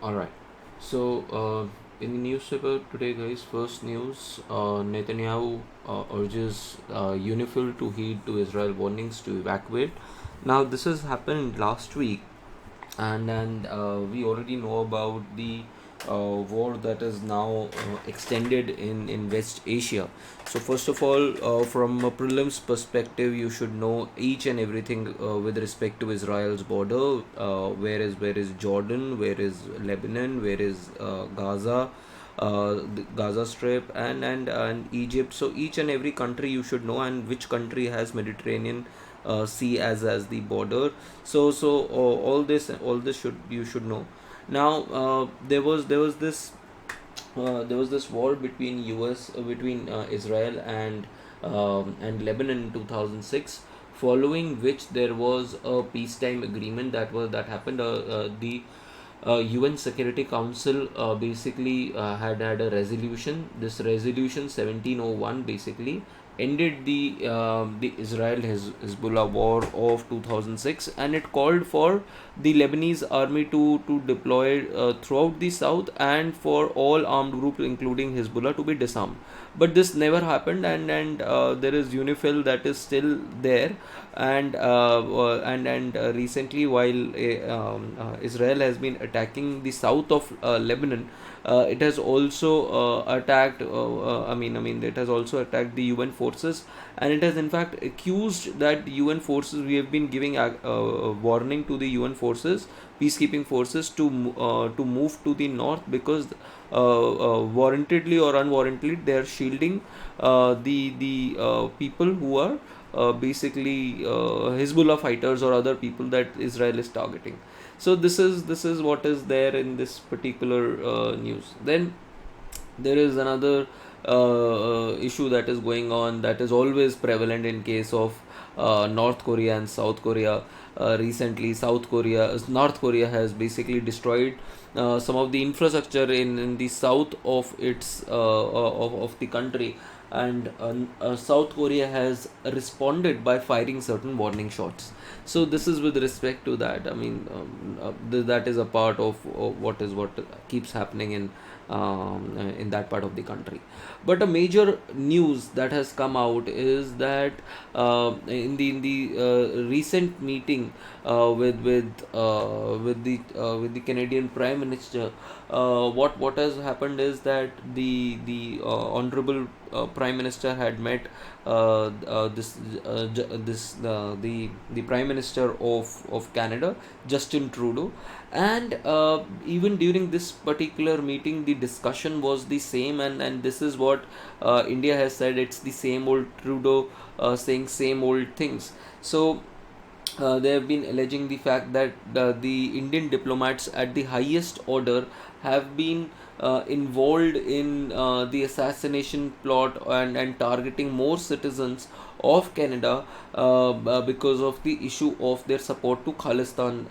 All right. So, in the newspaper today, guys, first news: Netanyahu urges UNIFIL to heed to Israel warnings to evacuate. Now, this has happened last week, and we already know about the war that is now extended in West Asia. So first of all, from a prelims perspective, you should know each and everything with respect to Israel's border. Where is Jordan? Where is Lebanon? Where is Gaza? The Gaza Strip and Egypt. So each and every country you should know, and which country has Mediterranean Sea as the border. So all this you should know. Now there was this war between Israel and Lebanon in 2006, following which there was a peacetime agreement that happened. The UN Security Council basically had a resolution. This resolution 1701 basically ended the Israel Hezbollah war of 2006, and it called for the Lebanese army to deploy throughout the south, and for all armed groups including Hezbollah to be disarmed. But this never happened, and there is UNIFIL that is still there, and recently, while Israel has been attacking the south of Lebanon, it has also attacked. It has also attacked the UN forces, and it has in fact accused that UN forces. We have been giving warning to the UN forces, peacekeeping forces, to move to the north, because warrantedly or unwarrantedly they are shielding the people who are basically Hezbollah fighters or other people that Israel is targeting. So this is what is there in this particular news. Then there is another issue that is going on, that is always prevalent in case of North Korea and South Korea. Recently, North Korea has basically destroyed some of the infrastructure in the south of of the country, and South Korea has responded by firing certain warning shots. So this is with respect to that. That is a part of what keeps happening in that part of the country. But a major news that has come out is that in the recent meeting with the Canadian Prime Minister, what has happened is that the honorable Prime Minister had met this this the Prime Minister of Canada, Justin Trudeau, and even during this particular meeting, the discussion was the same, and this is what India has said. It's the same old Trudeau saying same old things. So they have been alleging the fact that the Indian diplomats at the highest order have been involved in the assassination plot, and targeting more citizens of Canada because of the issue of their support to Khalistan,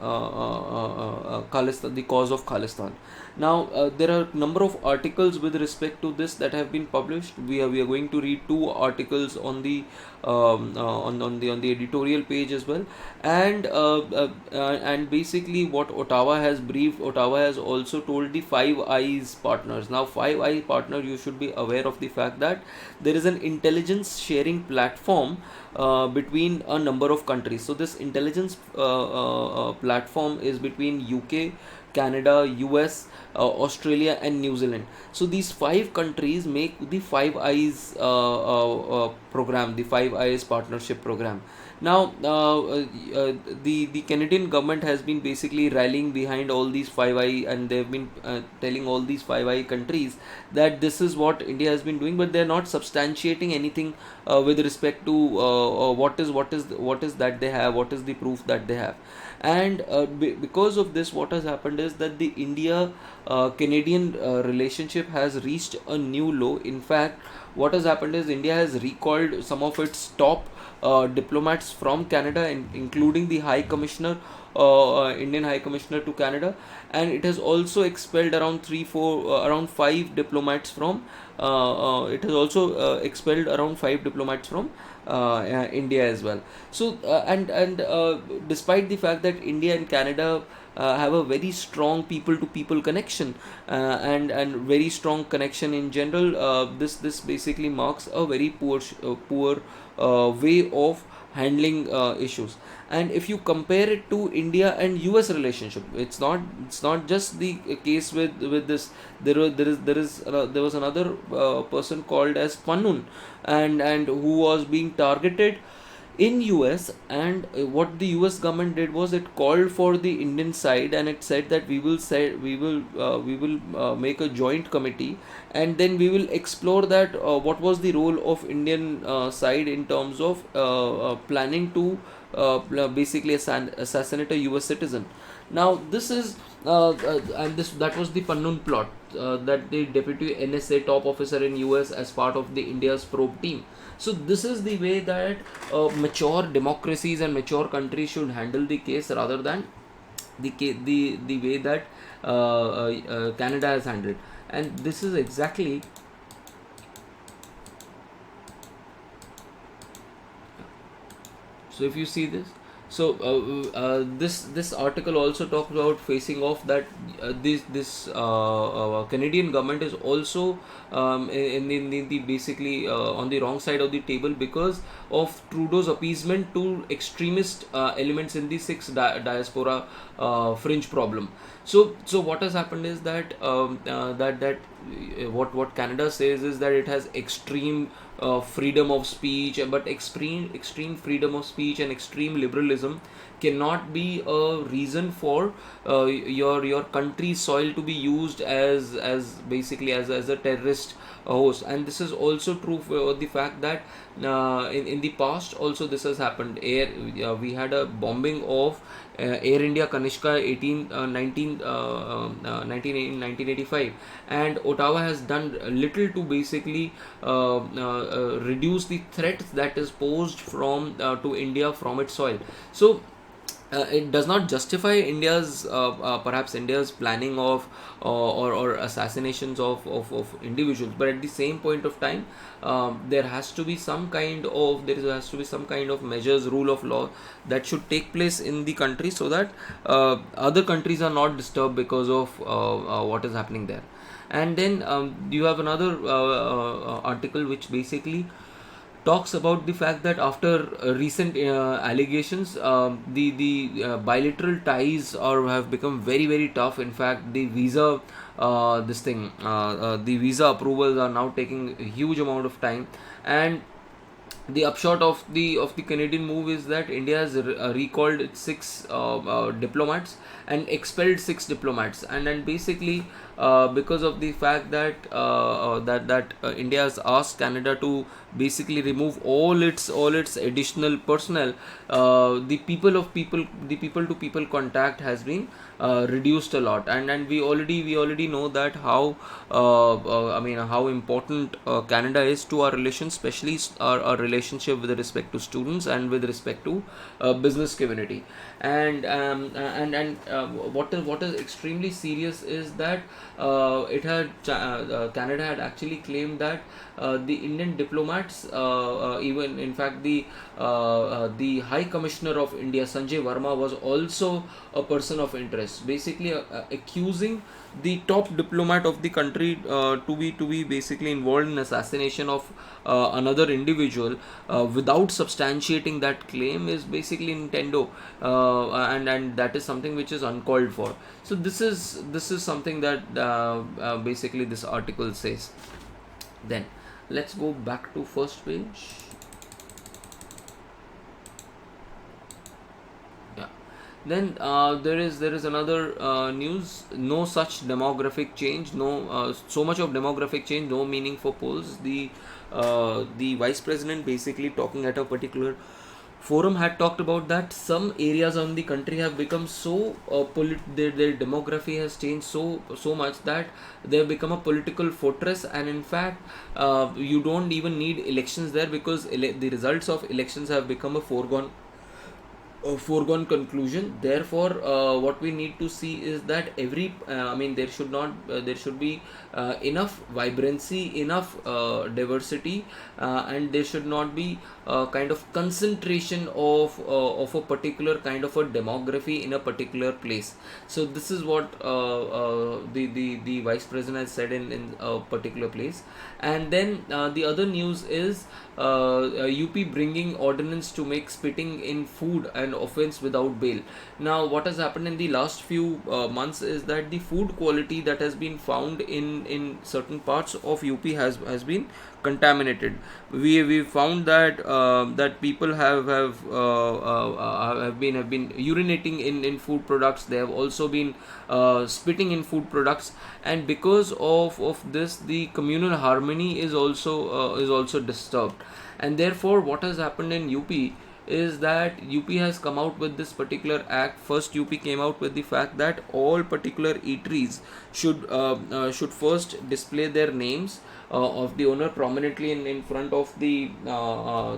the cause of Khalistan. Now, there are a number of articles with respect to this that have been published. We are going to read two articles on the editorial page as well, and basically what Ottawa has briefed. Ottawa has also told the Five Eyes partners. Now, Five Eyes partner, you should be aware of the fact that there is an intelligence sharing platform between a number of countries. So this intelligence platform is between UK, Canada, US, Australia, and New Zealand. So these five countries make the Five Eyes program, the Five Eyes partnership program. Now, the Canadian government has been basically rallying behind all these Five Eye, and they've been telling all these Five Eye countries that this is what India has been doing, but they're not substantiating anything with respect to what is that they have, what is the proof that they have. And because of this, what has happened is that the India Canadian relationship has reached a new low. In fact, what has happened is India has recalled some of its top diplomats from Canada, including the High Commissioner, Indian High Commissioner to Canada, and it has also expelled around five diplomats from. It has also expelled around five diplomats from India as well. So, and despite the fact that India and Canada have a very strong people to people connection, and very strong connection in general. This basically marks a very poor way of handling issues. And if you compare it to India and US relationship, it's not just the case with this. There was another person called as Pannun, and who was being targeted in US. And what the US government did was it called for the Indian side, and it said that we will make a joint committee, and then we will explore that what was the role of Indian side in terms of planning to basically assassinate a US citizen. Now this is and this that was the Pannun plot, that the deputy NSA top officer in US as part of the India's probe team. So this is the way that mature democracies and mature countries should handle the case, rather than the way that Canada has handled. And this is exactly. So if you see this, so this article also talks about facing off that this Canadian government is also in the basically on the wrong side of the table because of Trudeau's appeasement to extremist elements in the six diaspora fringe problem. So what has happened is that what Canada says is that it has extreme freedom of speech, but extreme freedom of speech and extreme liberalism cannot be a reason for your country's soil to be used as basically as a terrorist host. And this is also true for the fact that in the past also this has happened. We had a bombing of Air India Kanishka 1985, and Ottawa has done little to basically reduce the threat that is posed from to India from its soil. So it does not justify perhaps India's planning of or assassinations of individuals, but at the same point of time, there has to be some kind of measures, rule of law that should take place in the country, so that other countries are not disturbed because of what is happening there. And then you have another article which basically talks about the fact that after recent allegations, the bilateral ties are have become very very tough. In fact, the visa the visa approvals are now taking a huge amount of time. And the upshot of the Canadian move is that India has recalled its six diplomats and expelled six diplomats, and then basically because of the fact that India has asked Canada to basically remove all its additional personnel, the people to people contact has been reduced a lot. And we already know that how how important Canada is to our relations, especially our relationship with respect to students and with respect to business community. And what is extremely serious is that Canada had actually claimed that the Indian diplomats, even in fact the High Commissioner of India Sanjay Verma was also a person of interest, basically accusing the top diplomat of the country to be basically involved in assassination of another individual without substantiating that claim is basically Nintendo, and that is something which is uncalled for. So this is something that basically this article says. Then let's go back to first page. Yeah. Then there is another news. No such demographic change. No so much of demographic change. No meaning for polls. The vice president basically talking at a particular forum had talked about that some areas in the country have become so their demography has changed so much that they have become a political fortress. And in fact you don't even need elections there, because the results of elections have become a foregone a foregone conclusion. Therefore, what we need to see is that I mean, there should not, there should be enough vibrancy, enough diversity, and there should not be kind of concentration of a particular kind of a demography in a particular place. So this is what the vice president has said in a particular place. And then the other news is UP bringing ordinance to make spitting in food an offense without bail. Now, what has happened in the last few months is that the food quality that has been found in certain parts of UP has been contaminated. We found that that people have been urinating in food products. They have also been spitting in food products, and because of this, the communal harmony is also disturbed. And therefore, what has happened in UP is that UP has come out with this particular act. First, UP came out with the fact that all particular eateries should first display their names of the owner prominently in front of the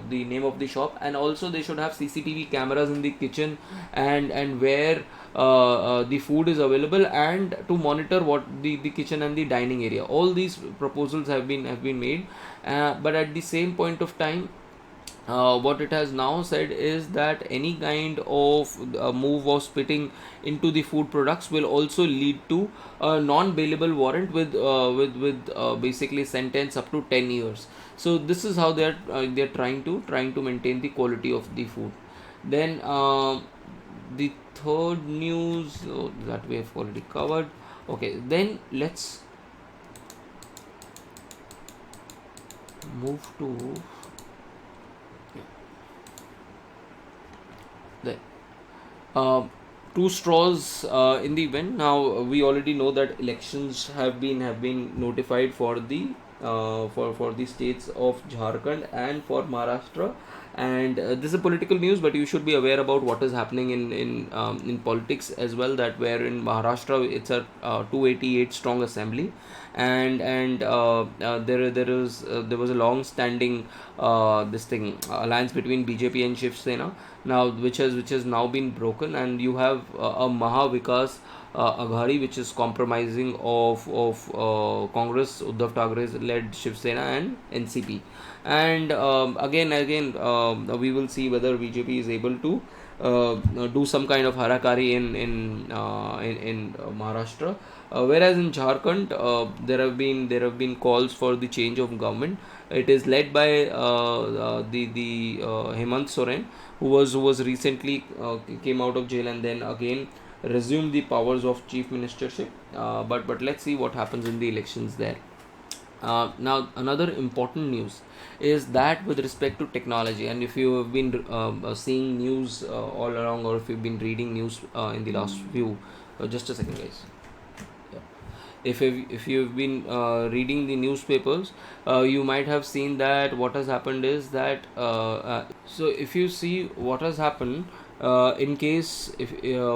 name of the shop, and also they should have CCTV cameras in the kitchen and where the food is available, and to monitor what the kitchen and the dining area. All these proposals have been made, but at the same point of time, what it has now said is that any kind of move of spitting into the food products will also lead to a non-bailable warrant with basically sentence up to 10 years. So this is how they're trying to maintain the quality of the food. Then the third news, that we have already covered. Okay, then let's move to the two straws in the event. Now we already know that elections have been notified for the for the states of Jharkhand and for Maharashtra, and this is a political news, but you should be aware about what is happening in politics as well. That where in Maharashtra it's a 288 strong assembly, and there was a long standing this thing alliance between BJP and Shiv Sena now, which has now been broken, and you have a Maha Vikas Aghadi, which is compromising of Congress, Uddhav Thackeray's led Shiv Sena and NCP. And again, we will see whether BJP is able to do some kind of harakari in Maharashtra. Whereas in Jharkhand, there have been calls for the change of government. It is led by the Hemant Soren, who was recently came out of jail and then again resumed the powers of chief ministership. But let's see what happens in the elections there. Now, another important news is that with respect to technology, and if you have been seeing news all along, or if you've been reading news in the last few, just a second, guys. Yeah. If you've been reading the newspapers, you might have seen that what has happened is that so if you see what has happened in case if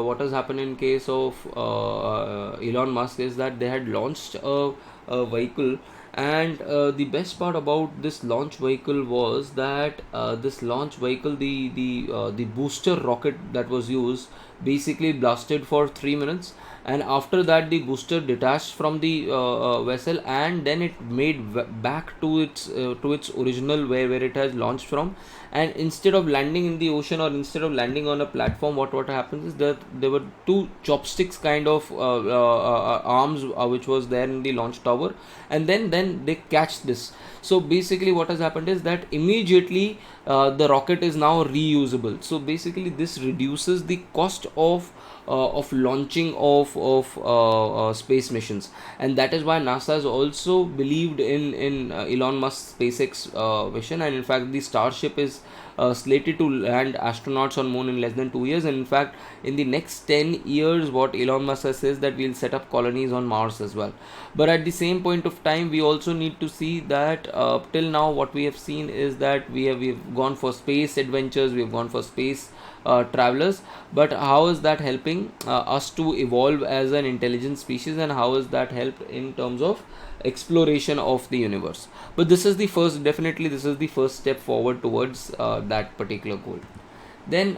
what has happened in case of Elon Musk is that they had launched a vehicle, and the best part about this launch vehicle was that this launch vehicle, the booster rocket that was used, basically blasted for 3 minutes, and after that the booster detached from the vessel, and then it made back to its original where it has launched from. And instead of landing in the ocean, or instead of landing on a platform, what happens is that there were two chopsticks kind of arms which was there in the launch tower, and then they catch this. So basically what has happened is that immediately the rocket is now reusable. So basically this reduces the cost of launching of space missions, and that is why NASA has also believed in Elon Musk's SpaceX vision. And in fact, the Starship is slated to land astronauts on moon in less than 2 years, and in fact in the next 10 years what Elon Musk says that we'll set up colonies on Mars as well. But at the same point of time, we also need to see that till now what we have seen is that we've gone for space adventures, we've gone for space travelers, but how is that helping us to evolve as an intelligent species, and how is that helped in terms of exploration of the universe? But this is the first step forward towards that particular goal. Then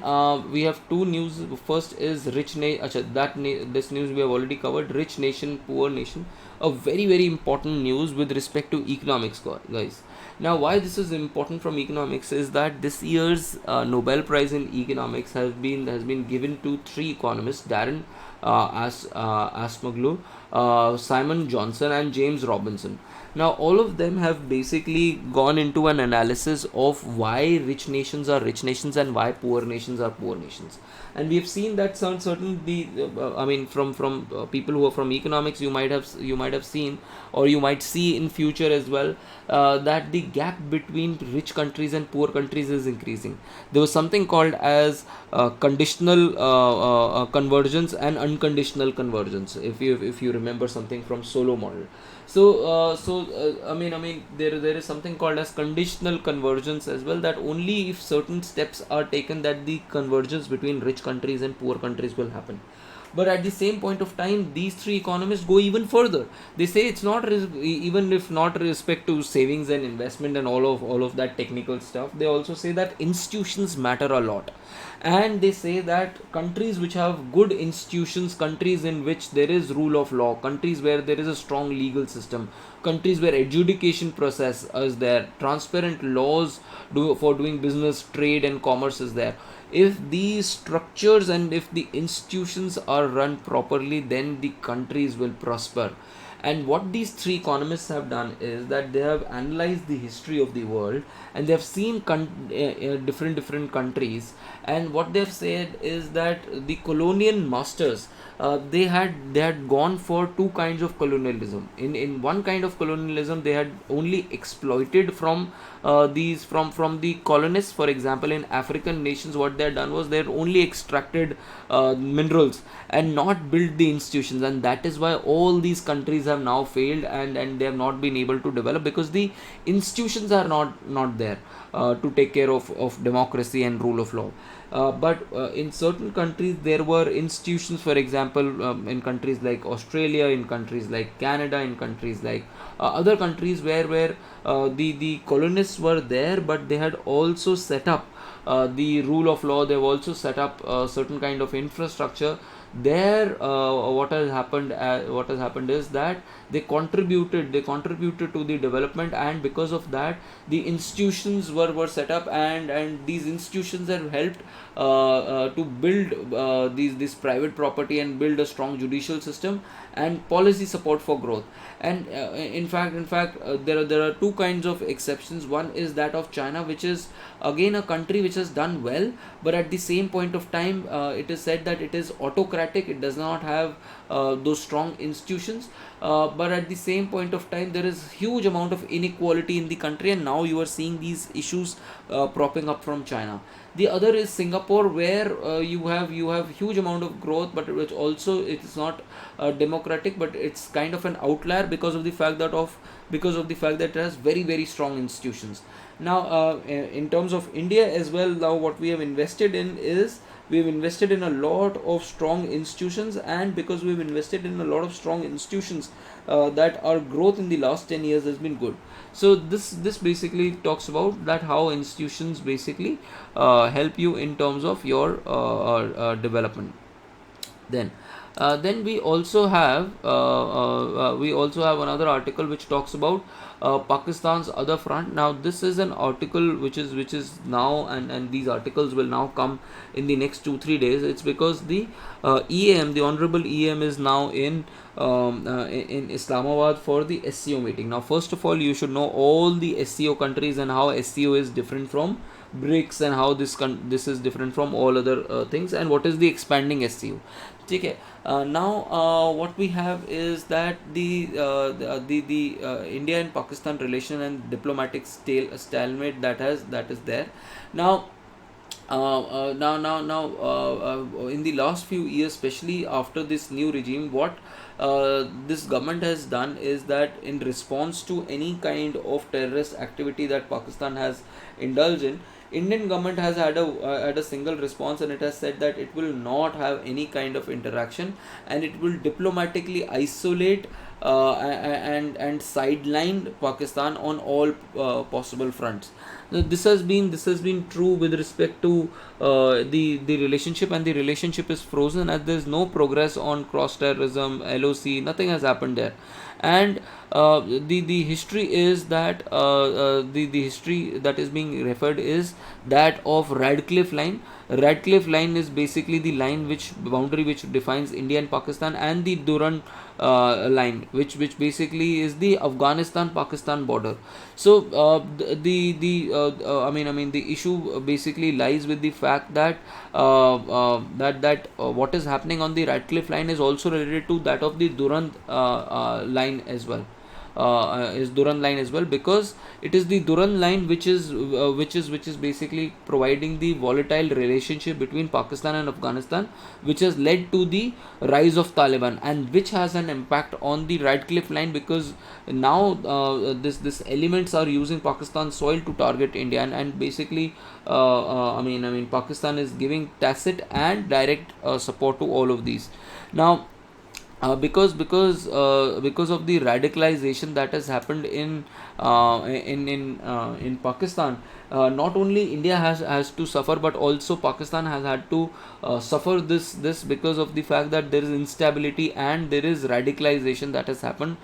we have two news. First is this news we have already covered. Rich nation, poor nation. A very very important news with respect to economics, guys. Now, why this is important from economics is that this year's Nobel Prize in economics has been given to three economists: Darren Asmoglu, Simon Johnson, and James Robinson. Now, all of them have basically gone into an analysis of why rich nations are rich nations and why poor nations are poor nations. And we have seen that I mean, from people who are from economics, you might have seen, or you might see in future as well, that the gap between rich countries and poor countries is increasing. There was something called as conditional convergence and unconditional convergence. If you remember something from Solo model. I mean, there is something called as conditional convergence as well, that only if certain steps are taken that the convergence between rich countries and poor countries will happen. But at the same point of time, these three economists go even further. They say it's not even if not respect to savings and investment and all of that technical stuff. They also say that institutions matter a lot, and they say that countries which have good institutions, countries in which there is rule of law, countries where there is a strong legal system, countries where education process is there, transparent laws for doing business, trade and commerce is there. If these structures and if the institutions are run properly, then the countries will prosper. And what these three economists have done is that they have analyzed the history of the world, and they have seen different countries. And what they have said is that the colonial masters, they had gone for two kinds of colonialism. In one kind of colonialism, they had only exploited from the colonists. For example, in African nations, what they had done was they had only extracted minerals and not built the institutions, and that is why all these countries have now failed, and they have not been able to develop, because the institutions are not there to take care of democracy and rule of law. But in certain countries there were institutions. For example, in countries like Australia, in countries like Canada, in countries like other countries where the colonists were there, but they had also set up the rule of law. They've also set up certain kind of infrastructure there. What has happened is that they contributed to the development, and because of that the institutions were set up, and these institutions have helped to build these private property and build a strong judicial system and policy support for growth. And in fact, there are two kinds of exceptions. One is that of China, which is again a country which has done well, but at the same point of time, it is said that it is autocratic. It does not have those strong institutions, but at the same point of time there is huge amount of inequality in the country, and now you are seeing these issues propping up from China. The other is Singapore, where you have huge amount of growth, but which also it is not democratic, but it's kind of an outlier because of the fact that it has very very strong institutions. Now, in terms of India as well, now what we have invested in is we've invested in a lot of strong institutions, and because we've invested in a lot of strong institutions, that our growth in the last 10 years has been good. So this basically talks about that how institutions basically help you in terms of your development. Then we also have another article which talks about Pakistan's other front. Now this is an article which is now, and these articles will now come in the next 2-3 days. It's because the EAM, the Honorable EAM, is now in Islamabad for the SCO meeting. Now, first of all, you should know all the SCO countries and how SCO is different from BRICS, and how this is different from all other things, and what is the expanding SCO. Okay. Now, what we have is that the India and Pakistan relation and diplomatic stalemate that is there now. In the last few years, especially after this new regime, what this government has done is that in response to any kind of terrorist activity that Pakistan has indulged in, Indian government has had a single response, and it has said that it will not have any kind of interaction, and it will diplomatically isolate and sidelined Pakistan on all possible fronts. This has been true with respect to the relationship, and the relationship is frozen as there is no progress on cross terrorism, LOC. Nothing has happened there, and the history is that the history that is being referred is that of Radcliffe Line. Radcliffe Line is basically the line which boundary which defines India and Pakistan, and the Durand line, which basically is the Afghanistan-Pakistan border. So the issue basically lies with the fact that what is happening on the Radcliffe line is also related to that of the Durand line as well. Is Durand line as well, because it is the Durand line which is basically providing the volatile relationship between Pakistan and Afghanistan, which has led to the rise of Taliban, and which has an impact on the Radcliffe line, because now this elements are using Pakistan soil to target India, and basically Pakistan is giving tacit and direct support to all of these. Now because of the radicalization that has happened in Pakistan, not only India has to suffer, but also Pakistan has had to suffer this because of the fact that there is instability and there is radicalization that has happened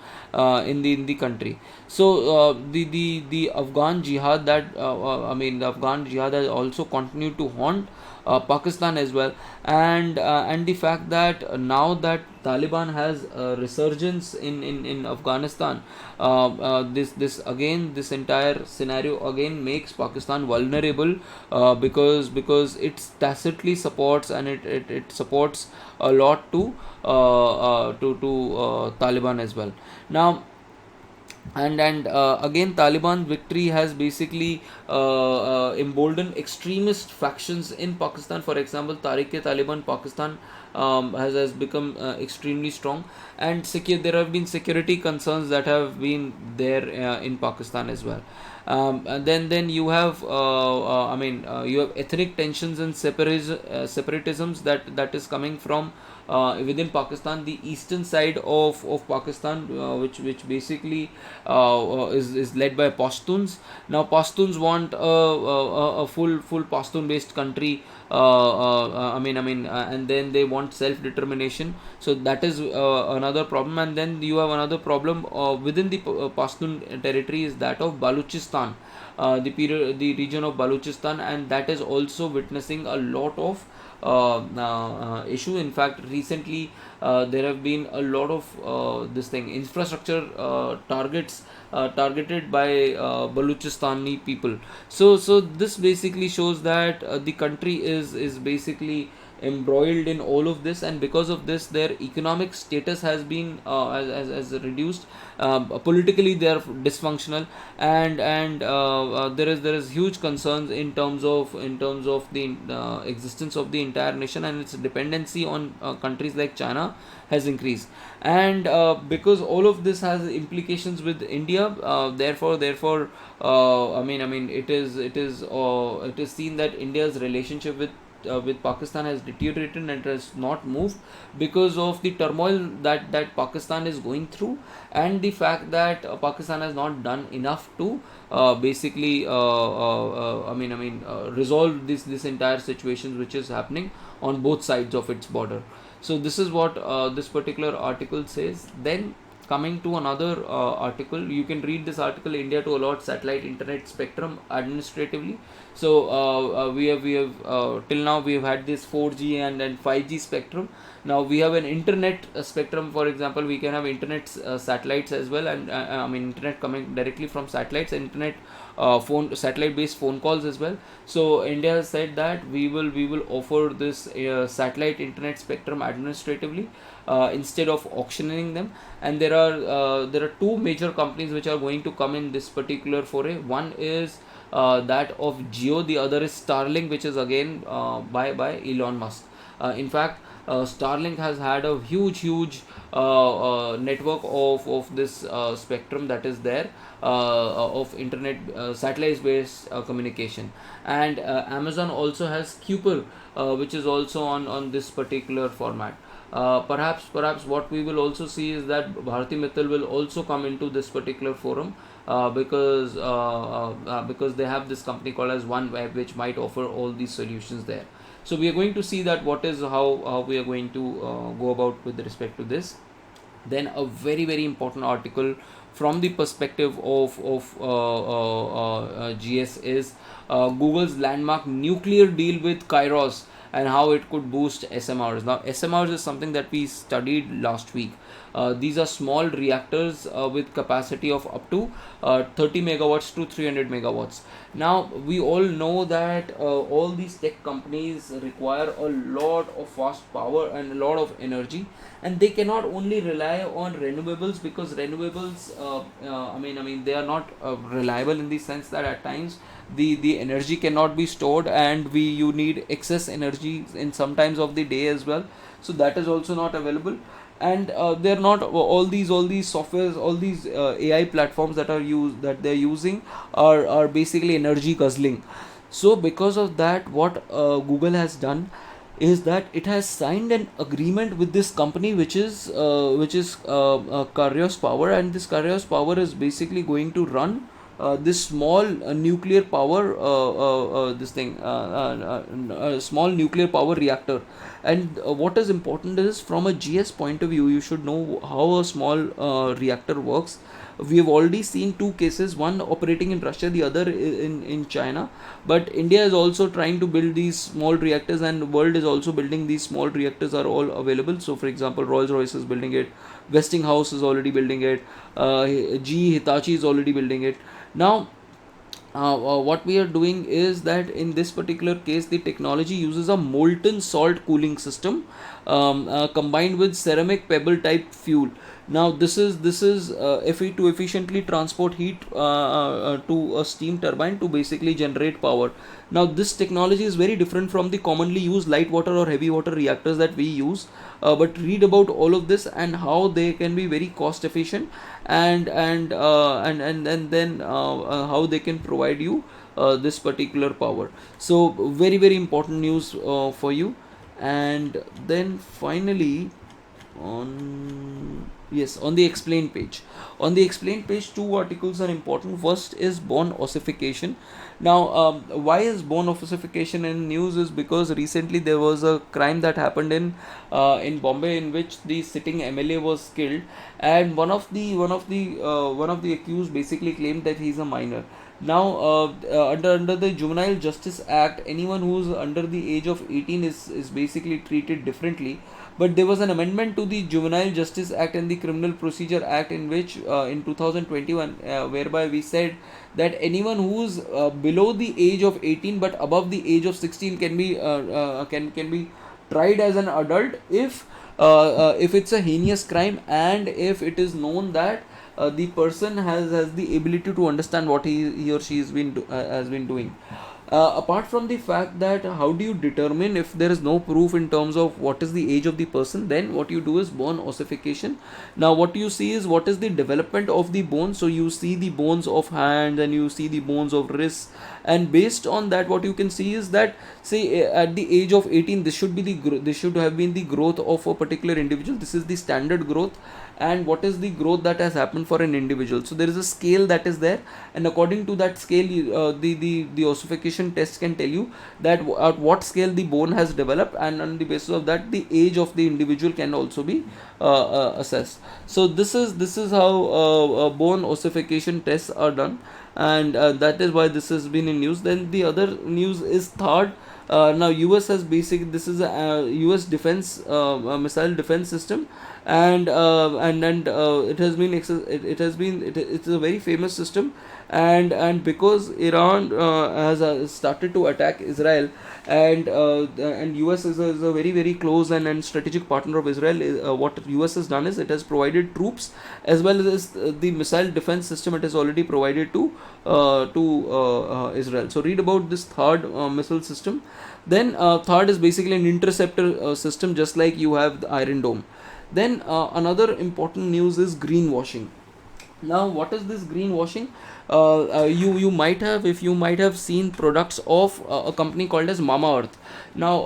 in the country. So the Afghan jihad the Afghan jihad has also continued to haunt Pakistan as well, and the fact that now that Taliban has a resurgence in Afghanistan, this entire scenario again makes Pakistan vulnerable, because it tacitly supports, and it supports a lot to Taliban as well. Now and again, Taliban victory has basically emboldened extremist factions in Pakistan. For example, Tariq-e-Taliban Pakistan has become extremely strong, and there have been security concerns that have been there in Pakistan as well. And then you have you have ethnic tensions and separatisms that is coming from within Pakistan, the eastern side of Pakistan, which basically is led by Pashtuns. Now Pashtuns want a full Pashtun based country. And then they want self determination. So that is another problem. And then you have another problem within the Pashtun territory, is that of Balochistan, the region of Balochistan, and that is also witnessing a lot of issue. In fact, recently there have been a lot of this thing infrastructure targets targeted by Baluchistani people. So this basically shows that the country is basically embroiled in all of this, and because of this their economic status has been as reduced. Politically they are dysfunctional, and there is huge concerns in terms of the existence of the entire nation, and its dependency on countries like China has increased. And because all of this has implications with India, therefore it is seen that India's relationship with Pakistan has deteriorated and has not moved, because of the turmoil that Pakistan is going through, and the fact that Pakistan has not done enough to resolve this entire situation which is happening on both sides of its border. So this is what this particular article says. Then coming to another article, you can read this article: India to allot satellite internet spectrum administratively. So we have till now we have had this 4G and 5G spectrum. Now we have an internet spectrum. For example, we can have internet satellites as well, and internet coming directly from satellites, internet phone satellite based phone calls as well. So India has said that we will offer this satellite internet spectrum administratively, instead of auctioning them. And there are two major companies which are going to come in this particular foray. One is that of Jio, the other is Starlink, which is again by Elon Musk. In fact, Starlink has had a huge network of this spectrum that is there, of internet satellite based communication. And Amazon also has Kuiper, which is also on this particular format. Perhaps what we will also see is that Bharati Mittal will also come into this particular forum, because they have this company called as OneWeb, which might offer all these solutions there. So we are going to see that what is how we are going to go about with respect to this. Then a very important article from the perspective of GS is Google's landmark nuclear deal with Kairos and how it could boost SMRs. Now SMRs is something that we studied last week. These are small reactors with capacity of up to 30 megawatts to 300 megawatts. Now we all know that all these tech companies require a lot of fast power and a lot of energy, and they cannot only rely on renewables, because renewables I mean they are not reliable in the sense that at times the energy cannot be stored, and you need excess energy in some times of the day as well. So that is also not available. And they're not all these softwares, all these AI platforms that they're using are basically energy guzzling. So because of that, what Google has done is that it has signed an agreement with this company, which is Kairos Power, and this Kairos Power is basically going to run this small nuclear power this thing small nuclear power reactor. And what is important is, from a GS point of view, you should know how a small reactor works. We have already seen two cases, one operating in Russia, the other in China. But India is also trying to build these small reactors, and the world is also building these small reactors, are all available. So for example, Rolls Royce is building it, Westinghouse is already building it, GE Hitachi is already building it. Now what we are doing is that in this particular case, the technology uses a molten salt cooling system, combined with ceramic pebble type fuel. Now to efficiently transport heat to a steam turbine to basically generate power. Now this technology is very different from the commonly used light water or heavy water reactors that we use. But read about all of this and how they can be very cost efficient, and then how they can provide you this particular power. So very important news for you. And then finally, on the explain page, two articles are important. First is bone ossification. Now why is bone ossification in news is because recently there was a crime that happened in Bombay, in which the sitting MLA was killed, and one of the accused basically claimed that he's a minor. Now under the Juvenile Justice Act, anyone who's under the age of 18 is basically treated differently. But there was an amendment to the Juvenile Justice Act and the Criminal Procedure Act, in which in 2021, whereby we said that anyone who's below the age of 18 but above the age of 16 can be tried as an adult if it's a heinous crime, and if it is known that the person has the ability to understand what he or she has been doing. Apart from the fact that how do you determine if there is no proof in terms of what is the age of the person, then what you do is bone ossification. Now what you see is what is the development of the bone. So you see the bones of hands and you see the bones of wrists, and based on that what you can see is that, say, at the age of 18, this should have been the growth of a particular individual. This is the standard growth, and what is the growth that has happened for an individual. So there is a scale that is there, and according to that scale, the ossification test can tell you that at what scale the bone has developed, and on the basis of that the age of the individual can also be assessed. So this is how bone ossification tests are done, and that is why this has been in news. Then the other news is third. Now US has this is a US defense missile defense system, and it has been it's a very famous system, and because Iran has started to attack Israel, and US is a very close and strategic partner of Israel. What US has done is it has provided troops as well as the missile defense system. It has already provided to Israel. So read about this third missile system. Then third is basically an interceptor system, just like you have the Iron Dome. Then another important news is greenwashing. Now, what is this greenwashing? You might have, if you might have seen products of a company called as Mama Earth. Now,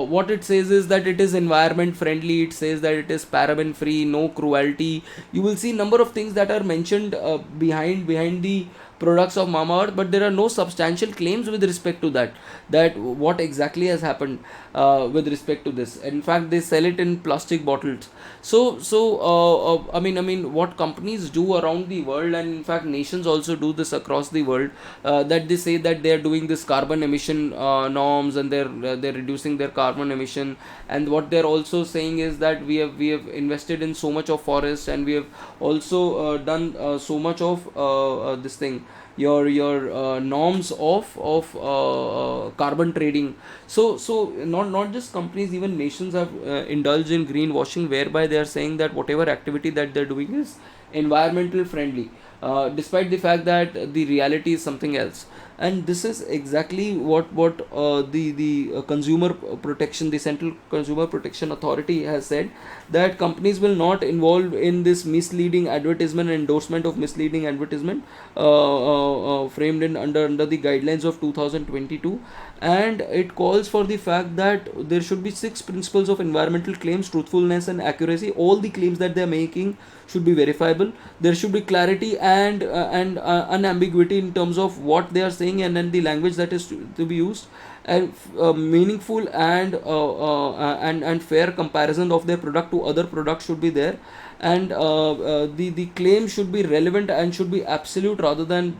what it says is that it is environment friendly. It says that it is paraben free, no cruelty. You will see number of things that are mentioned behind the products of Mama Earth, but there are no substantial claims with respect to that. That what exactly has happened with respect to this. In fact, they sell it in plastic bottles. I mean, what companies do around the world, and in fact, nations also do this across the world. That they say that they are doing this carbon emission norms, and they're reducing their carbon emission. And what they're also saying is that we have invested in so much of forest, and we have also done so much of this thing, your norms of carbon trading. So not just companies, even nations have indulged in greenwashing, whereby they are saying that whatever activity that they're doing is environmental friendly, despite the fact that the reality is something else. And this is exactly what the consumer protection, the Central Consumer Protection Authority has said, that companies will not involve in this misleading advertisement and endorsement of misleading advertisement, framed in under the guidelines of 2022. And it calls for the fact that there should be six principles of environmental claims: truthfulness and accuracy. All the claims that they are making should be verifiable. There should be clarity and unambiguity in terms of what they are saying, and then the language that is to be used, and meaningful and fair comparison of their product to other products should be there. And the claim should be relevant and should be absolute rather than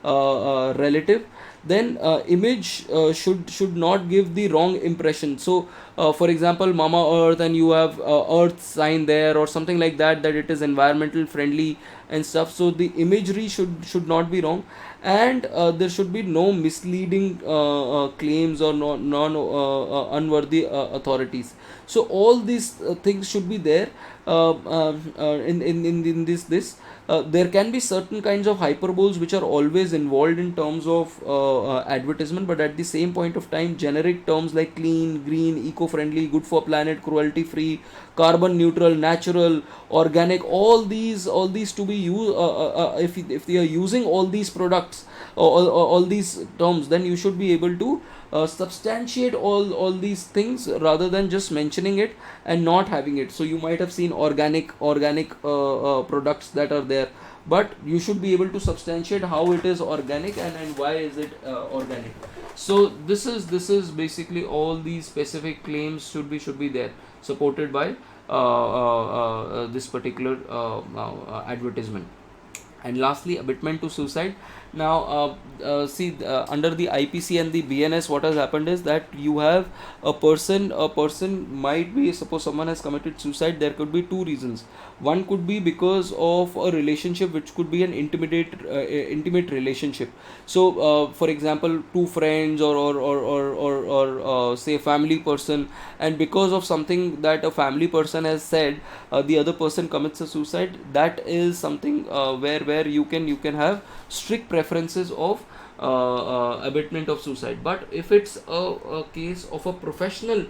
relative. Then image should not give the wrong impression. So for example, Mama Earth, and you have earth sign there or something like that, that it is environmental friendly and stuff. So the imagery should not be wrong. And there should be no misleading claims or non unworthy authorities. So all these things should be there in this. There can be certain kinds of hyperboles which are always involved in terms of advertisement, but at the same point of time, generic terms like clean, green, eco-friendly, good for planet, cruelty-free, carbon neutral, natural, organic, all these to be used. If they are using all these products, all these terms, then you should be able to substantiate all these things rather than just mentioning it and not having it. So you might have seen organic products that are there, but you should be able to substantiate how it is organic, and why is it organic. So this is basically all these specific claims should be there, supported by this particular advertisement. And lastly, abatement to suicide. Now see, under the IPC and the BNS, what has happened is that you have a person might be, suppose someone has committed suicide, there could be two reasons. One could be because of a relationship which could be an intimate relationship. So for example, two friends, or say family person, and because of something that a family person has said, the other person commits a suicide. That is something where you can have strict preferences of abatement of suicide. But if it's a case of a professional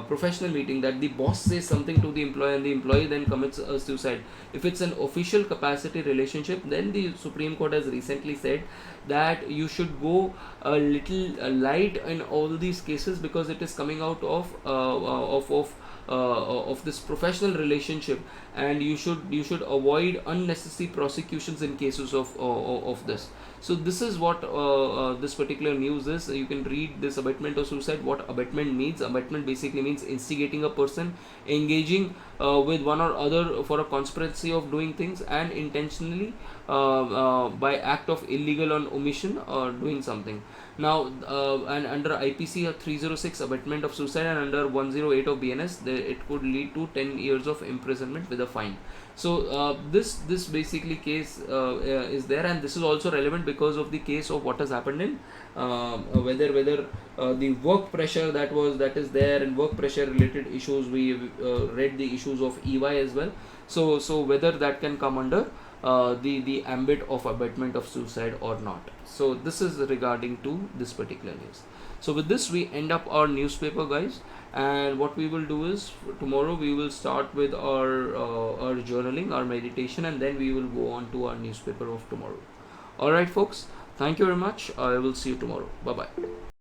professional meeting, that the boss says something to the employee and the employee then commits a suicide, if it's an official capacity relationship, then the Supreme Court has recently said that you should go a little light in all these cases, because it is coming out of this professional relationship, and you should avoid unnecessary prosecutions in cases of this. So this is what this particular news is. You can read this: abatement of suicide. What abatement means: abatement basically means instigating a person, engaging with one or other for a conspiracy of doing things, and intentionally by act of illegal or omission or doing something. Now and under IPC 306, abatement of suicide, and under 108 of BNS, it could lead to 10 years of imprisonment with a fine. So this basically case is there, and this is also relevant because of the case of what has happened in whether the work pressure that is there, and work pressure related issues. We read the issues of EY as well. So whether that can come under the ambit of abatement of suicide or not. So this is regarding to this particular news. So with this we end up our newspaper, guys, and what we will do is tomorrow we will start with our journaling, our meditation, and then we will go on to our newspaper of tomorrow. All right, folks, thank you very much. I will see you tomorrow. Bye bye.